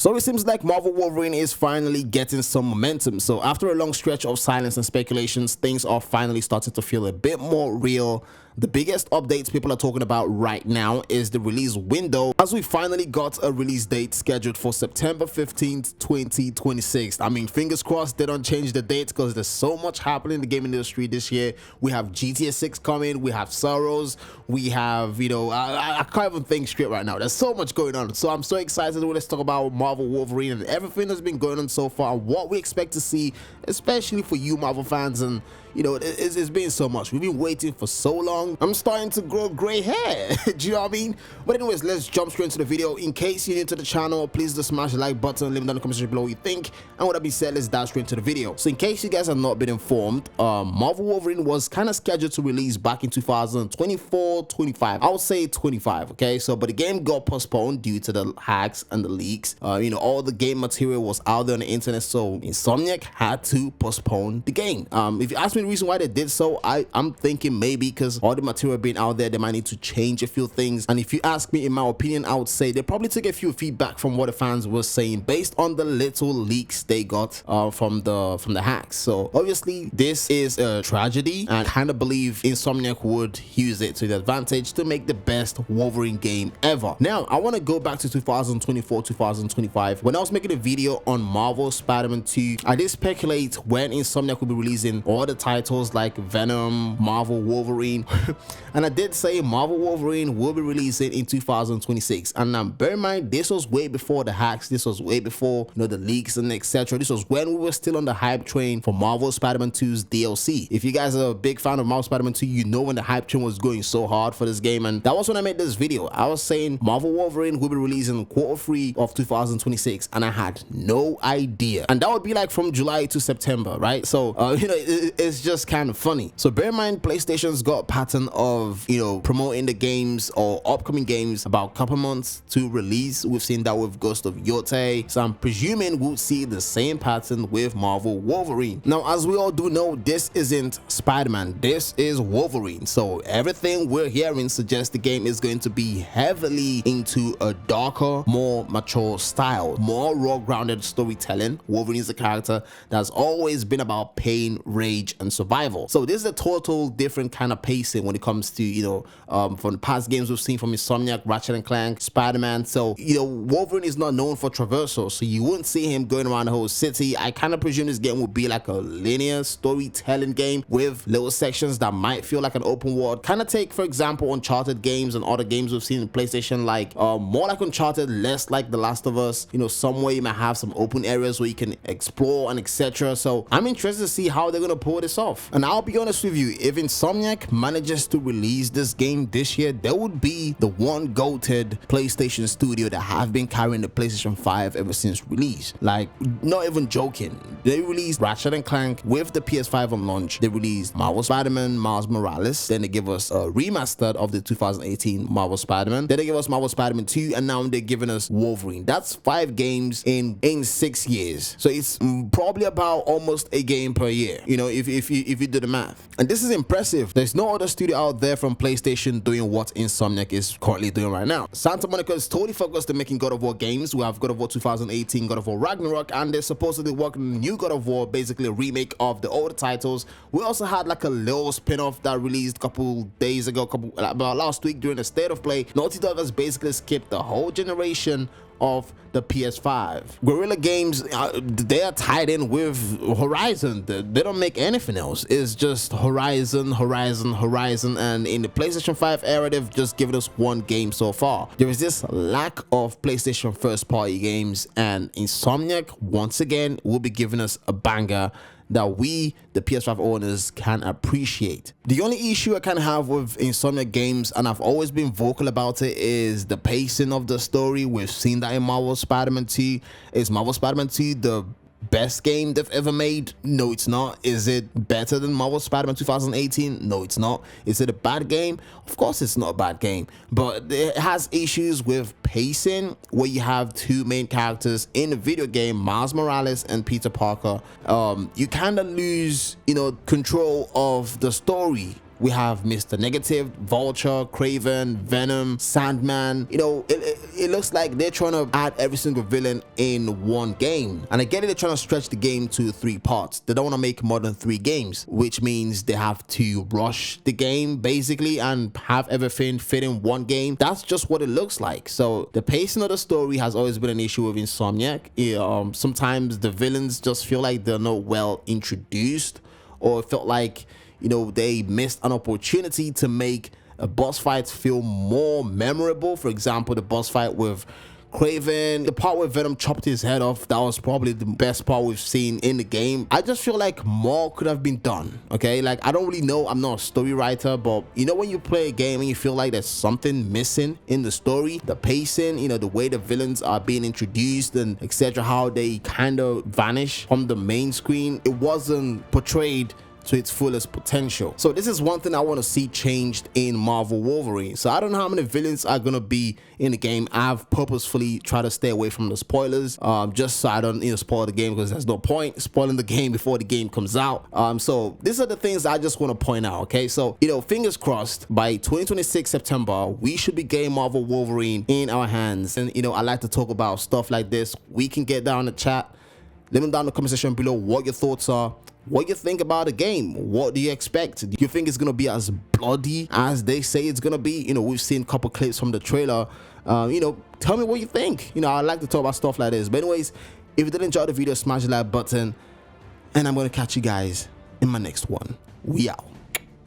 So it seems like Marvel Wolverine is finally getting some momentum. So after a long stretch of silence and speculations, things are finally starting to feel a bit more real. The biggest updates people are talking about right now is the release window, as we finally got a release date scheduled for September 15th, 2026. I mean, fingers crossed they don't change the date, because there's so much happening in the game industry this year. We have GTA 6 coming, we have Sorrows, we have, I can't even think straight right now. There's so much going on. So I'm so excited. Let's talk about Marvel Wolverine and everything that's been going on so far, and what we expect to see, especially for you Marvel fans. And it's been so much. We've been waiting for so long. I'm starting to grow gray hair. Do you know what I mean? But anyways, let's jump straight into the video. In case you're new to the channel, please just smash the like button, leave down in the comment section below what you think. And with that being said, let's dive straight into the video. So in case you guys have not been informed, Marvel Wolverine was kind of scheduled to release back in 2024, 25. I would say 25, okay? So, but the game got postponed due to the hacks and the leaks. All the game material was out there on the internet, so Insomniac had to postpone the game. If you ask me the reason why they did so, I'm thinking maybe because all the material being out there, they might need to change a few things. And if you ask me, in my opinion, I would say they probably took a few feedback from what the fans were saying based on the little leaks they got from the hacks. So obviously this is a tragedy, and I kind of believe Insomniac would use it to their advantage to make the best Wolverine game ever. Now I want to go back to 2024, 2025. When I was making a video on Marvel Spider-Man 2, I did speculate when Insomniac will be releasing all the titles like Venom, Marvel Wolverine, and I did say Marvel Wolverine will be releasing in 2026. And now bear in mind, this was way before the hacks, this was way before the leaks and etc. This was when we were still on the hype train for Marvel Spider-Man 2's DLC. If you guys are a big fan of Marvel Spider-Man 2, you know when the hype train was going so hard for this game. And that was when I made this video. I was saying Marvel Wolverine will be releasing Q3 of 2026, and I had no idea. And that would be like from July to September, right? So it's just kind of funny. So bear in mind, PlayStation's got a pattern of promoting the games or upcoming games about a couple months to release. We've seen that with Ghost of Yotei, so I'm presuming we'll see the same pattern with Marvel Wolverine. Now, as we all do know, this isn't Spider-Man, this is Wolverine. So everything we're hearing suggests the game is going to be heavily into a darker, more mature style, more raw-grounded storytelling. Wolverine is a character that's always been about pain, rage, and survival. So this is a total different kind of pacing when it comes to from the past games we've seen from Insomniac, Ratchet and Clank, Spider-Man. So Wolverine is not known for traversal, so you wouldn't see him going around the whole city. I kind of presume this game would be like a linear storytelling game with little sections that might feel like an open world. Kind of take, for example, Uncharted games and other games we've seen in PlayStation, like more like Uncharted, less like The Last of Us. Somewhere you might have some open areas where you can explore and etc. So I'm interested to see how they're gonna pull this off. And I'll be honest with you, if Insomniac manages to release this game this year, they would be the one goated PlayStation studio that have been carrying the PlayStation 5 ever since release. Like, not even joking. They released Ratchet and Clank with the PS5 on launch. They released Marvel Spider-Man Miles Morales. Then they give us a remastered of the 2018 Marvel Spider-Man. Then they give us Marvel Spider-Man 2, and now they're giving us Wolverine. That's 5 games in 6 years. So it's probably about almost a game per year, if you do the math. And this is impressive. There's no other studio out there from PlayStation doing what Insomniac is currently doing right now. Santa Monica is totally focused on making God of War games. We have God of War 2018, God of War Ragnarok, and they're supposedly working on a new God of War, basically a remake of the older titles. We also had like a little spin-off that released a couple days ago, about last week during the State of Play. Naughty Dog has basically skipped the whole generation of the PS5. Guerrilla Games, they are tied in with Horizon. They don't make anything else. It's just Horizon, Horizon, Horizon. And in the PlayStation 5 era, they've just given us one game so far. There is this lack of PlayStation first party games, and Insomniac once again will be giving us a banger that we, the PS5 owners, can appreciate. The only issue I kind of have with Insomniac games, and I've always been vocal about it, is the pacing of the story. We've seen that in Marvel Spider-Man 2. Is Marvel Spider-Man 2 the best game they've ever made? No, it's not. Is it better than Marvel Spider-Man 2018? No, it's not. Is it a bad game? Of course it's not a bad game, but it has issues with pacing, where you have 2 main characters in the video game, Miles Morales and Peter Parker. You kind of lose control of the story We have Mr. Negative, Vulture, Craven, Venom, Sandman. You know, it looks like they're trying to add every single villain in one game. And I get it, they're trying to stretch the game to 3 parts. They don't want to make more than 3 games, which means they have to rush the game basically and have everything fit in one game. That's just what it looks like. So the pacing of the story has always been an issue with Insomniac. Sometimes the villains just feel like they're not well introduced, or it felt like, you know, they missed an opportunity to make a boss fight feel more memorable. For example, the boss fight with Craven, the part where Venom chopped his head off, that was probably the best part we've seen in the game. I just feel like more could have been done. Okay, like I don't really know, I'm not a story writer, but you know when you play a game and you feel like there's something missing in the story, the pacing, you know, the way the villains are being introduced and etc., how they kind of vanish from the main screen, it wasn't portrayed to its fullest potential. So this is one thing I want to see changed in Marvel Wolverine. So I don't know how many villains are gonna be in the game. I've purposefully tried to stay away from the spoilers, just so I don't, you know, spoil the game, because there's no point spoiling the game before the game comes out. So these are the things I just want to point out. Okay, so you know, fingers crossed, by 2026 September we should be getting Marvel Wolverine in our hands. And you know, I like to talk about stuff like this. We can get down in the chat, leave them down in the comment section below what your thoughts are, what you think about the game. What do you expect? Do you think it's gonna be as bloody as they say it's gonna be? You know, we've seen a couple clips from the trailer. You know, tell me what you think. You know, I like to talk about stuff like this. But anyways, if you did enjoy the video, smash the like button, and I'm gonna catch you guys in my next one. We out.